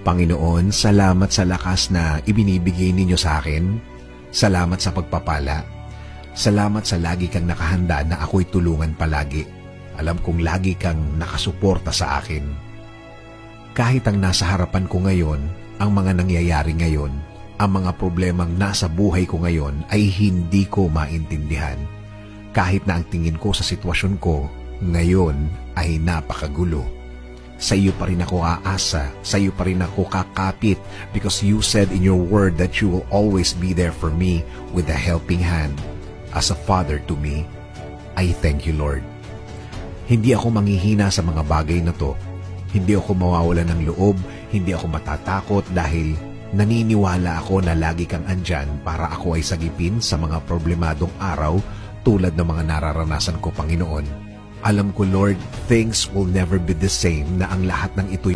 Panginoon, salamat sa lakas na ibinibigay ninyo sa akin. Salamat sa pagpapala. Salamat sa lagi kang nakahanda na ako'y tulungan palagi. Alam kong lagi kang nakasuporta sa akin. Kahit ang nasa harapan ko ngayon, ang mga nangyayari ngayon, ang mga problemang nasa buhay ko ngayon ay hindi ko maintindihan. Kahit na ang tingin ko sa sitwasyon ko ngayon ay napakagulo. Sa iyo pa rin ako aasa, sa iyo pa rin ako kakapit because you said in your word that you will always be there for me with a helping hand. As a father to me, I thank you, Lord. Hindi ako manghihina sa mga bagay na to. Hindi ako mawawala ng loob, hindi ako matatakot dahil naniniwala ako na lagi kang andyan para ako ay sagipin sa mga problemadong araw tulad ng mga nararanasan ko, Panginoon. Alam ko, Lord, things will never be the same na ang lahat ng ito'y